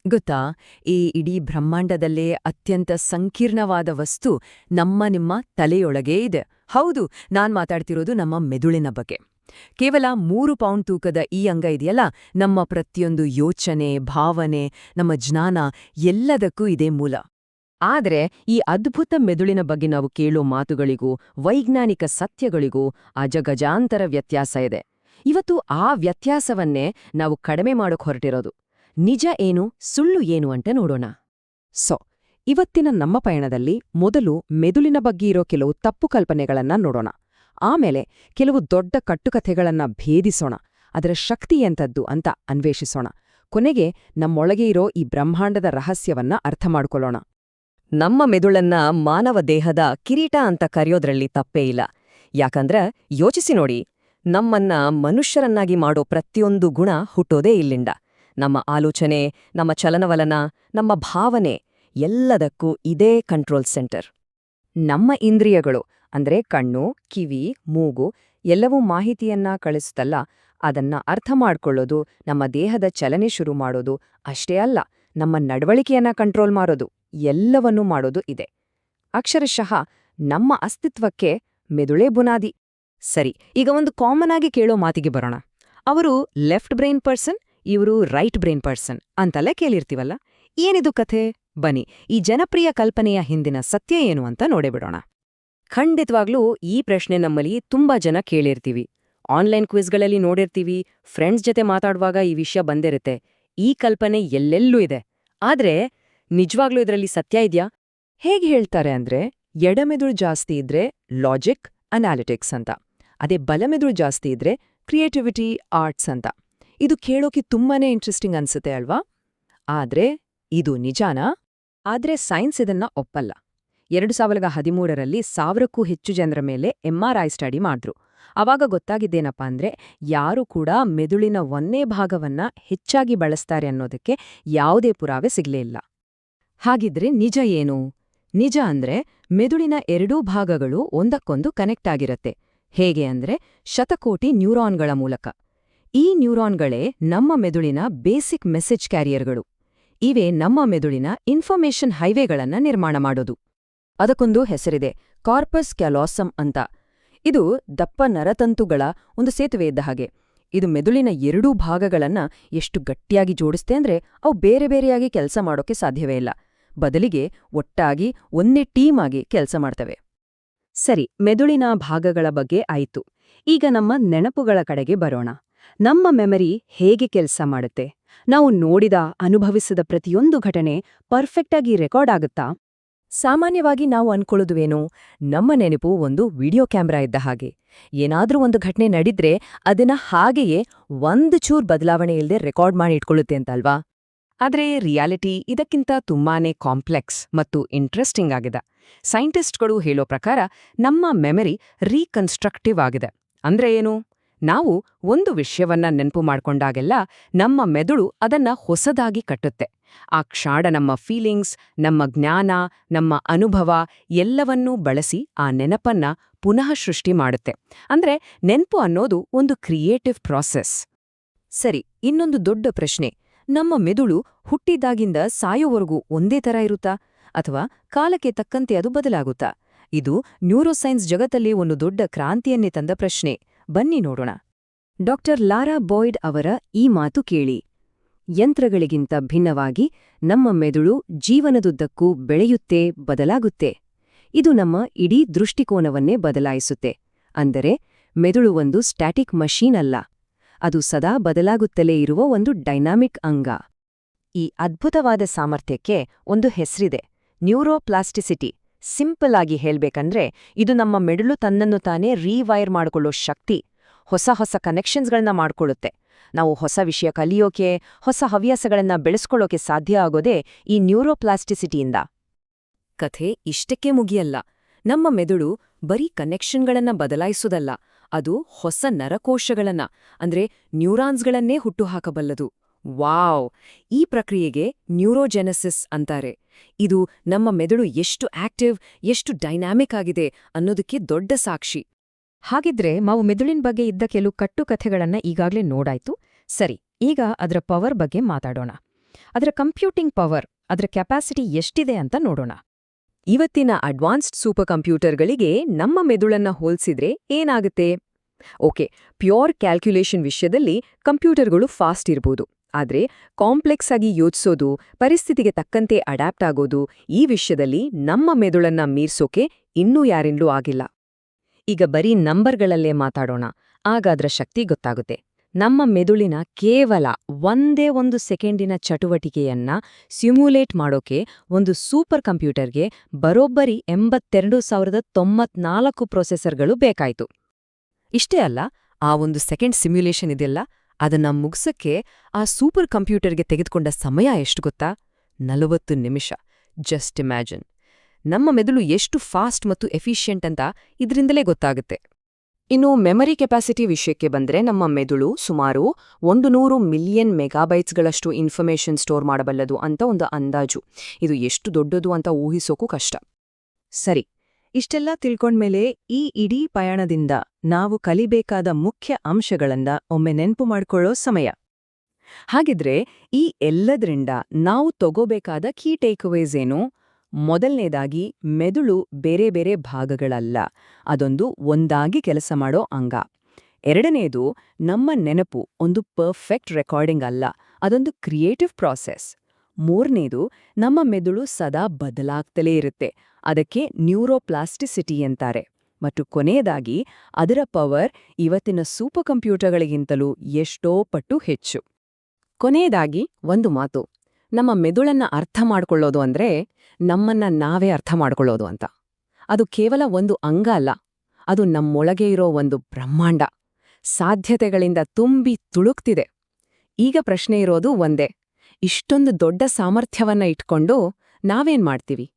ಗೊತ್ತಾ, ಈ ಇಡೀ ಬ್ರಹ್ಮಾಂಡದಲ್ಲೇ ಅತ್ಯಂತ ಸಂಕೀರ್ಣವಾದ ವಸ್ತು ನಿಮ್ಮ ತಲೆಯೊಳಗೇ ಇದೆ. ಹೌದು, ನಾನ್ ಮಾತಾಡ್ತಿರೋದು ನಮ್ಮ ಮೆದುಳಿನ ಬಗ್ಗೆ. ಕೇವಲ 3 ಪೌಂಡ್ ತೂಕದ ಈ ಅಂಗ ಇದೆಯಲ್ಲ, ನಮ್ಮ ಪ್ರತಿಯೊಂದು ಯೋಚನೆ, ಭಾವನೆ, ನಮ್ಮ ಜ್ಞಾನ ಎಲ್ಲದಕ್ಕೂ ಇದೇ ಮೂಲ. ಆದ್ರೆ ಈ ಅದ್ಭುತ ಮೆದುಳಿನ ಬಗ್ಗೆ ನಾವು ಕೇಳೋ ಮಾತುಗಳಿಗೂ ವೈಜ್ಞಾನಿಕ ಸತ್ಯಗಳಿಗೂ ಅಜಗಜಾಂತರ ವ್ಯತ್ಯಾಸ ಇದೆ. ಇವತ್ತು ಆ ವ್ಯತ್ಯಾಸವನ್ನೇ ನಾವು ಕಡಿಮೆ ಮಾಡೋಕ್ ಹೊರಟಿರೋದು. ನಿಜ ಏನು, ಸುಳ್ಳು ಏನು ಅಂತ ನೋಡೋಣ. ಇವತ್ತಿನ ನಮ್ಮ ಪಯಣದಲ್ಲಿ ಮೊದಲು ಮೆದುಳಿನ ಬಗ್ಗೆ ಇರೋ ಕೆಲವು ತಪ್ಪು ಕಲ್ಪನೆಗಳನ್ನ ನೋಡೋಣ. ಆಮೇಲೆ ಕೆಲವು ದೊಡ್ಡ ಕಟ್ಟುಕಥೆಗಳನ್ನ ಭೇದಿಸೋಣ, ಅದರ ಶಕ್ತಿ ಎಂಥದ್ದು ಅಂತ ಅನ್ವೇಷಿಸೋಣ. ಕೊನೆಗೆ ನಮ್ಮೊಳಗೆ ಇರೋ ಈ ಬ್ರಹ್ಮಾಂಡದ ರಹಸ್ಯವನ್ನ ಅರ್ಥ ಮಾಡ್ಕೊಳ್ಳೋಣ. ನಮ್ಮ ಮೆದುಳನ್ನ ಮಾನವ ದೇಹದ ಕಿರೀಟ ಅಂತ ಕರೆಯೋದ್ರಲ್ಲಿ ತಪ್ಪೇ ಇಲ್ಲ. ಯಾಕಂದ್ರೆ ಯೋಚಿಸಿ ನೋಡಿ, ನಮ್ಮನ್ನ ಮನುಷ್ಯರನ್ನಾಗಿ ಮಾಡೋ ಪ್ರತಿಯೊಂದು ಗುಣ ಹುಟ್ಟೋದೇ ಇಲ್ಲಿಂದ. ನಮ್ಮ ಆಲೋಚನೆ, ನಮ್ಮ ಚಲನವಲನ, ನಮ್ಮ ಭಾವನೆ ಎಲ್ಲದಕ್ಕೂ ಇದೇ ಕಂಟ್ರೋಲ್ ಸೆಂಟರ್. ನಮ್ಮ ಇಂದ್ರಿಯಗಳು ಅಂದ್ರೆ ಕಣ್ಣು, ಕಿವಿ, ಮೂಗು ಎಲ್ಲವೂ ಮಾಹಿತಿಯನ್ನ ಕಳಿಸುತ್ತಲ್ಲ, ಅದನ್ನ ಅರ್ಥ ಮಾಡ್ಕೊಳ್ಳೋದು, ನಮ್ಮ ದೇಹದ ಚಲನೆ ಶುರು ಮಾಡೋದು ಅಷ್ಟೇ ಅಲ್ಲ, ನಮ್ಮ ನಡವಳಿಕೆಯನ್ನ ಕಂಟ್ರೋಲ್ ಮಾಡೋದು, ಎಲ್ಲವನ್ನೂ ಮಾಡೋದು ಇದೆ. ಅಕ್ಷರಶಃ ನಮ್ಮ ಅಸ್ತಿತ್ವಕ್ಕೆ ಮೆದುಳೇ ಬುನಾದಿ. ಸರಿ, ಈಗ ಒಂದು ಕಾಮನ್ ಆಗಿ ಕೇಳೋ ಮಾತಿಗೆ ಬರೋಣ. ಅವರು ಲೆಫ್ಟ್ ಬ್ರೈನ್ ಪರ್ಸನ್, ಇವರು ರೈಟ್ ಬ್ರೈನ್ ಪರ್ಸನ್ ಅಂತಲೇ ಕೇಳಿರ್ತೀವಲ್ಲ. ಏನಿದು ಕಥೆ? ಬನ್ನಿ, ಈ ಜನಪ್ರಿಯ ಕಲ್ಪನೆಯ ಹಿಂದಿನ ಸತ್ಯ ಏನು ಅಂತ ನೋಡೇಬಿಡೋಣ. ಖಂಡಿತವಾಗ್ಲೂ ಈ ಪ್ರಶ್ನೆ ನಮ್ಮಲ್ಲಿ ತುಂಬಾ ಜನ ಕೇಳಿರ್ತೀವಿ. ಆನ್ಲೈನ್ ಕ್ವಿಜ್ಗಳಲ್ಲಿ ನೋಡಿರ್ತೀವಿ, ಫ್ರೆಂಡ್ಸ್ ಜೊತೆ ಮಾತಾಡುವಾಗ ಈ ವಿಷಯ ಬಂದಿರುತ್ತೆ. ಈ ಕಲ್ಪನೆ ಎಲ್ಲೆಲ್ಲೂ ಇದೆ. ಆದ್ರೆ ನಿಜವಾಗ್ಲೂ ಇದರಲ್ಲಿ ಸತ್ಯ ಇದ್ಯಾ? ಹೇಗೆ ಹೇಳ್ತಾರೆ ಅಂದ್ರೆ, ಎಡಮೆದುಳು ಜಾಸ್ತಿ ಇದ್ರೆ ಲಾಜಿಕ್, ಅನಾಲಿಟಿಕ್ಸ್ ಅಂತ, ಅದೇ ಬಲಮೆದುಳು ಜಾಸ್ತಿ ಇದ್ರೆ ಕ್ರಿಯೇಟಿವಿಟಿ, ಆರ್ಟ್ಸ್ ಅಂತ. ಇದು ಕೇಳೋಕೆ ತುಂಬಾನೇ ಇಂಟ್ರೆಸ್ಟಿಂಗ್ ಅನ್ಸುತ್ತೆ ಅಲ್ವಾ? ಆದ್ರೆ ಇದು ನಿಜಾನಾ? ಆದ್ರೆ ಸೈನ್ಸ್ ಇದನ್ನ ಒಪ್ಪಲ್ಲ. 2013ರಲ್ಲಿ 1000ಕ್ಕೂ ಹೆಚ್ಚು ಜನರ ಮೇಲೆ MRI ಸ್ಟಡಿ ಮಾಡಿದ್ರು. ಆವಾಗ ಗೊತ್ತಾಗಿದ್ದೇನಪ್ಪ ಅಂದ್ರೆ, ಯಾರು ಕೂಡ ಮೆದುಳಿನ ಒಂದೇ ಭಾಗವನ್ನ ಹೆಚ್ಚಾಗಿ ಬಳಸ್ತಾರೆ ಅನ್ನೋದಕ್ಕೆ ಯಾವುದೇ ಪುರಾವೆ ಸಿಗ್ಲೇ ಇಲ್ಲ. ಹಾಗಿದ್ರೆ ನಿಜ ಏನು? ನಿಜ ಅಂದ್ರೆ ಮೆದುಳಿನ ಎರಡೂ ಭಾಗಗಳು ಒಂದಕ್ಕೊಂದು ಕನೆಕ್ಟ್ ಆಗಿರತ್ತೆ. ಹೇಗೆ ಅಂದ್ರೆ ಶತಕೋಟಿ ನ್ಯೂರಾನ್ಗಳ ಮೂಲಕ. ಈ ನ್ಯೂರಾನ್ಗಳೇ ನಮ್ಮ ಮೆದುಳಿನ ಬೇಸಿಕ್ ಮೆಸೇಜ್ ಕ್ಯಾರಿಯರ್ಗಳು. ಇವೇ ನಮ್ಮ ಮೆದುಳಿನ ಇನ್ಫಾರ್ಮೇಷನ್ ಹೈವೇಗಳನ್ನ ನಿರ್ಮಾಣ ಮಾಡೋದು. ಅದಕ್ಕೊಂದು ಹೆಸರಿದೆ, ಕಾರ್ಪಸ್ ಕ್ಯಾಲೋಸಮ್ ಅಂತ. ಇದು ದಪ್ಪ ನರತಂತುಗಳ ಒಂದು ಸೇತುವೆ ಇದ್ದ ಹಾಗೆ. ಇದು ಮೆದುಳಿನ ಎರಡೂ ಭಾಗಗಳನ್ನ ಎಷ್ಟು ಗಟ್ಟಿಯಾಗಿ ಜೋಡಿಸ್ತೆ ಅಂದ್ರೆ ಅವು ಬೇರೆ ಬೇರೆಯಾಗಿ ಕೆಲಸ ಮಾಡೋಕೆ ಸಾಧ್ಯವೇ ಇಲ್ಲ. ಬದಲಿಗೆ ಒಟ್ಟಾಗಿ ಒಂದೇ ಟೀಮ್ ಆಗಿ ಕೆಲಸ ಮಾಡ್ತವೆ. ಸರಿ, ಮೆದುಳಿನ ಭಾಗಗಳ ಬಗ್ಗೆ ಆಯ್ತು. ಈಗ ನಮ್ಮ ನೆನಪುಗಳ ಕಡೆಗೆ ಬರೋಣ. ನಮ್ಮ ಮೆಮರಿ ಹೇಗೆ ಕೆಲಸ ಮಾಡುತ್ತೆ? ನಾವು ನೋಡಿದ, ಅನುಭವಿಸಿದ ಪ್ರತಿಯೊಂದು ಘಟನೆ ಪರ್ಫೆಕ್ಟಾಗಿ ರೆಕಾರ್ಡ್ ಆಗುತ್ತಾ? ಸಾಮಾನ್ಯವಾಗಿ ನಾವು ಅನ್ಕೊಳ್ಳೋದುವೇನು, ನಮ್ಮ ನೆನಪು ಒಂದು ವಿಡಿಯೋ ಕ್ಯಾಮ್ರಾ ಇದ್ದ ಹಾಗೆ. ಏನಾದ್ರೂ ಒಂದು ಘಟನೆ ನಡಿದ್ರೆ ಅದನ್ನ ಹಾಗೆಯೇ ಒಂದು ಚೂರ್ ಬದಲಾವಣೆ ಇಲ್ಲದೆ ರೆಕಾರ್ಡ್ ಮಾಡಿ ಇಟ್ಕೊಳ್ಳುತ್ತೆ ಅಂತಲ್ವಾ? ಆದ್ರೆ ರಿಯಾಲಿಟಿ ಇದಕ್ಕಿಂತ ತುಂಬಾನೇ ಕಾಂಪ್ಲೆಕ್ಸ್ ಮತ್ತು ಇಂಟ್ರೆಸ್ಟಿಂಗ್ ಆಗಿದೆ. ಸೈಂಟಿಸ್ಟ್ಗಳು ಹೇಳೋ ಪ್ರಕಾರ ನಮ್ಮ ಮೆಮರಿ ರೀಕನ್ಸ್ಟ್ರಕ್ಟಿವ್ ಆಗಿದೆ. ಅಂದ್ರೆ ಏನು? ನಾವು ಒಂದು ವಿಷಯವನ್ನ ನೆನಪು ಮಾಡ್ಕೊಂಡಾಗೆಲ್ಲ ನಮ್ಮ ಮೆದುಳು ಅದನ್ನ ಹೊಸದಾಗಿ ಕಟ್ಟುತ್ತೆ. ಆ ಕ್ಷಾಡ ನಮ್ಮ ಫೀಲಿಂಗ್ಸ್, ನಮ್ಮ ಜ್ಞಾನ, ನಮ್ಮ ಅನುಭವ ಎಲ್ಲವನ್ನೂ ಬಳಸಿ ಆ ನೆನಪನ್ನ ಪುನಃ ಸೃಷ್ಟಿ ಮಾಡುತ್ತೆ. ಅಂದ್ರೆ ನೆನಪು ಅನ್ನೋದು ಒಂದು ಕ್ರಿಯೇಟಿವ್ ಪ್ರಾಸೆಸ್. ಸರಿ, ಇನ್ನೊಂದು ದೊಡ್ಡ ಪ್ರಶ್ನೆ, ನಮ್ಮ ಮೆದುಳು ಹುಟ್ಟಿದಾಗಿಂದ ಸಾಯೋವರೆಗೂ ಒಂದೇ ಥರ ಇರುತ್ತಾ, ಅಥವಾ ಕಾಲಕ್ಕೆ ತಕ್ಕಂತೆ ಅದು ಬದಲಾಗುತ್ತಾ? ಇದು ನ್ಯೂರೋಸೈನ್ಸ್ ಜಗತ್ತಲ್ಲಿ ಒಂದು ದೊಡ್ಡ ಕ್ರಾಂತಿಯನ್ನೇ ತಂದ ಪ್ರಶ್ನೆ. ಬನ್ನಿ ನೋಡೋಣ. ಡಾಕ್ಟರ್ ಲಾರಾ ಬಾಯ್ಡ್ ಅವರ ಈ ಮಾತು ಕೇಳಿ. ಯಂತ್ರಗಳಿಗಿಂತ ಭಿನ್ನವಾಗಿ ನಮ್ಮ ಮೆದುಳು ಜೀವನದುದ್ದಕ್ಕೂ ಬೆಳೆಯುತ್ತೆ, ಬದಲಾಗುತ್ತೆ. ಇದು ನಮ್ಮ ಇಡೀ ದೃಷ್ಟಿಕೋನವನ್ನೇ ಬದಲಾಯಿಸುತ್ತೆ. ಅಂದರೆ ಮೆದುಳು ಒಂದು ಸ್ಟ್ಯಾಟಿಕ್ ಮಷೀನ್ ಅಲ್ಲ, ಅದು ಸದಾ ಬದಲಾಗುತ್ತಲೇ ಇರುವ ಒಂದು ಡೈನಾಮಿಕ್ ಅಂಗ. ಈ ಅದ್ಭುತವಾದ ಸಾಮರ್ಥ್ಯಕ್ಕೆ ಒಂದು ಹೆಸರಿದೆ, ನ್ಯೂರೋಪ್ಲಾಸ್ಟಿಸಿಟಿ. ಸಿಂಪಲ್ ಆಗಿ ಹೇಳ್ಬೇಕಂದ್ರೆ ಇದು ನಮ್ಮ ಮೆದುಳು ತನ್ನನ್ನು ತಾನೇ ರೀವೈರ್ ಮಾಡ್ಕೊಳ್ಳೋ ಶಕ್ತಿ. ಹೊಸ ಹೊಸ ಕನೆಕ್ಷನ್ಸ್ಗಳನ್ನ ಮಾಡ್ಕೊಳ್ಳುತ್ತೆ. ನಾವು ಹೊಸ ವಿಷಯ ಕಲಿಯೋಕೆ, ಹೊಸ ಹವ್ಯಾಸಗಳನ್ನ ಬೆಳೆಸ್ಕೊಳ್ಳೋಕೆ ಸಾಧ್ಯ ಆಗೋದೇ ಈ ನ್ಯೂರೋಪ್ಲಾಸ್ಟಿಸಿಟಿಯಿಂದ. ಕಥೆ ಇಷ್ಟಕ್ಕೆ ಮುಗಿಯಲ್ಲ. ನಮ್ಮ ಮೆದುಳು ಬರೀ ಕನೆಕ್ಷನ್ಗಳನ್ನ ಬದಲಾಯಿಸೋದಲ್ಲ, ಅದು ಹೊಸ ನರಕೋಶಗಳನ್ನ ಅಂದ್ರೆ ನ್ಯೂರಾನ್ಸ್ಗಳನ್ನೇ ಹುಟ್ಟುಹಾಕಬಲ್ಲದು. ವಾವ್! ಈ ಪ್ರಕ್ರಿಯೆಗೆ ನ್ಯೂರೋಜೆನೆಸಿಸ್ ಅಂತಾರೆ. ಇದು ನಮ್ಮ ಮೆದುಳು ಎಷ್ಟು ಆಕ್ಟಿವ್, ಎಷ್ಟು ಡೈನಾಮಿಕ್ ಆಗಿದೆ ಅನ್ನೋದಕ್ಕೆ ದೊಡ್ಡ ಸಾಕ್ಷಿ. ಹಾಗಿದ್ರೆ ನಾವು ಮೆದುಳಿನ ಬಗ್ಗೆ ಇದ್ದ ಕೆಲವು ಕಟ್ಟುಕಥೆಗಳನ್ನ ಈಗಾಗ್ಲೇ ನೋಡಾಯ್ತು. ಸರಿ, ಈಗ ಅದರ ಪವರ್ ಬಗ್ಗೆ ಮಾತಾಡೋಣ. ಅದರ ಕಂಪ್ಯೂಟಿಂಗ್ ಪವರ್, ಅದರ ಕೆಪಾಸಿಟಿ ಎಷ್ಟಿದೆ ಅಂತ ನೋಡೋಣ. ಇವತ್ತಿನ ಅಡ್ವಾನ್ಸ್ಡ್ ಸೂಪರ್ ಕಂಪ್ಯೂಟರ್ಗಳಿಗೆ ನಮ್ಮ ಮೆದುಳನ್ನ ಹೋಲ್ಸಿದ್ರೆ ಏನಾಗುತ್ತೆ? ಓಕೆ, ಪ್ಯೂರ್ ಕ್ಯಾಲ್ಕ್ಯುಲೇಷನ್ ವಿಷಯದಲ್ಲಿ ಕಂಪ್ಯೂಟರ್ಗಳು ಫಾಸ್ಟ್ ಇರ್ಬೋದು. ಆದ್ರೆ ಕಾಂಪ್ಲೆಕ್ಸ್ ಆಗಿ ಯೋಚಿಸೋದು, ಪರಿಸ್ಥಿತಿಗೆ ತಕ್ಕಂತೆ ಅಡ್ಯಾಪ್ಟ್ ಆಗೋದು, ಈ ವಿಷಯದಲ್ಲಿ ನಮ್ಮ ಮೆದುಳನ್ನ ಮೀರ್ಸೋಕೆ ಇನ್ನೂ ಯಾರಿಂದಲೂ ಆಗಿಲ್ಲ. ಈಗ ಬರೀ ನಂಬರ್ಗಳಲ್ಲೇ ಮಾತಾಡೋಣ, ಆಗ ಅದರ ಶಕ್ತಿ ಗೊತ್ತಾಗುತ್ತೆ. ನಮ್ಮ ಮೆದುಳಿನ ಕೇವಲ ಒಂದೇ ಒಂದು ಸೆಕೆಂಡಿನ ಚಟುವಟಿಕೆಯನ್ನ ಸಿಮ್ಯುಲೇಟ್ ಮಾಡೋಕೆ ಒಂದು ಸೂಪರ್ ಕಂಪ್ಯೂಟರ್ಗೆ ಬರೋಬ್ಬರಿ 82,094 ಪ್ರೊಸೆಸರ್ಗಳು ಬೇಕಾಯ್ತು. ಇಷ್ಟೇ ಅಲ್ಲ, ಆ ಒಂದು ಸೆಕೆಂಡ್ ಸಿಮ್ಯುಲೇಷನ್ ಇದೆಯಲ್ಲ, ಅದನ್ನ ಮುಗ್ಸಕ್ಕೆ ಆ ಸೂಪರ್ ಕಂಪ್ಯೂಟರ್ಗೆ ತೆಗೆದುಕೊಂಡ ಸಮಯ ಎಷ್ಟು ಗೊತ್ತಾ? 40 ನಿಮಿಷ. Just imagine. ನಮ್ಮ ಮೆದುಳು ಎಷ್ಟು ಫಾಸ್ಟ್ ಮತ್ತು ಎಫಿಷಿಯೆಂಟ್ ಅಂತ ಇದರಿಂದಲೇ ಗೊತ್ತಾಗುತ್ತೆ. ಇನ್ನು ಮೆಮರಿ ಕೆಪಾಸಿಟಿ ವಿಷಯಕ್ಕೆ ಬಂದ್ರೆ, ನಮ್ಮ ಮೆದುಳು ಸುಮಾರು 100 ಮಿಲಿಯನ್ ಮೆಗಾಬೈಟ್ಸ್ಗಳಷ್ಟು ಇನ್ಫಾರ್ಮೇಷನ್ ಸ್ಟೋರ್ ಮಾಡಬಲ್ಲದು ಅಂತ ಒಂದು ಅಂದಾಜು. ಇದು ಎಷ್ಟು ದೊಡ್ಡದು ಅಂತ ಊಹಿಸೋಕು ಕಷ್ಟ. ಸರಿ, ಇಷ್ಟೆಲ್ಲ ತಿಳ್ಕೊಂಡ್ಮೇಲೆ ಈ ಇಡೀ ಪಯಣದಿಂದ ನಾವು ಕಲಿಬೇಕಾದ ಮುಖ್ಯ ಅಂಶಗಳನ್ನ ಒಮ್ಮೆ ನೆನ್ಪು ಮಾಡ್ಕೊಳ್ಳೋ ಸಮಯ. ಹಾಗಿದ್ರೆ ಈ ಎಲ್ಲದ್ರಿಂದ ನಾವು ತಗೋಬೇಕಾದ ಕೀ ಟೇಕ್ಅವೇಸ್ ಏನು? ಮೊದಲನೇದಾಗಿ, ಮೆದುಳು ಬೇರೆ ಬೇರೆ ಭಾಗಗಳಲ್ಲ, ಅದೊಂದು ಒಂದಾಗಿ ಕೆಲಸ ಮಾಡೋ ಅಂಗ. ಎರಡನೇದು, ನಮ್ಮ ನೆನಪು ಒಂದು ಪರ್ಫೆಕ್ಟ್ ರೆಕಾರ್ಡಿಂಗ್ ಅಲ್ಲ, ಅದೊಂದು ಕ್ರಿಯೇಟಿವ್ ಪ್ರಾಸೆಸ್. ಮೂರನೇದು, ನಮ್ಮ ಮೆದುಳು ಸದಾ ಬದಲಾಗ್ತಲೇ ಇರುತ್ತೆ, ಅದಕ್ಕೆ ನ್ಯೂರೋಪ್ಲಾಸ್ಟಿಸಿಟಿ ಅಂತಾರೆ. ಮತ್ತು ಕೊನೆಯದಾಗಿ, ಅದರ ಪವರ್ ಇವತ್ತಿನ ಸೂಪರ್ ಕಂಪ್ಯೂಟರ್ಗಳಿಗಿಂತಲೂ ಎಷ್ಟೋ ಪಟ್ಟು ಹೆಚ್ಚು. ಕೊನೆಯದಾಗಿ ಒಂದು ಮಾತು, ನಮ್ಮ ಮೆದುಳನ್ನ ಅರ್ಥ ಮಾಡ್ಕೊಳ್ಳೋದು ಅಂದ್ರೆ ನಮ್ಮನ್ನ ನಾವೇ ಅರ್ಥ ಮಾಡ್ಕೊಳ್ಳೋದು ಅಂತ. ಅದು ಕೇವಲ ಒಂದು ಅಂಗ ಅಲ್ಲ, ಅದು ನಮ್ಮೊಳಗೆ ಇರೋ ಒಂದು ಬ್ರಹ್ಮಾಂಡ, ಸಾಧ್ಯತೆಗಳಿಂದ ತುಂಬಿ ತುಳುಕ್ತಿದೆ. ಈಗ ಪ್ರಶ್ನೆ ಇರೋದು ಒಂದೇ, ಇಷ್ಟೊಂದು ದೊಡ್ಡ ಸಾಮರ್ಥ್ಯವನ್ನ ಇಟ್ಕೊಂಡು ನಾವೇನ್ ಮಾಡ್ತೀವಿ?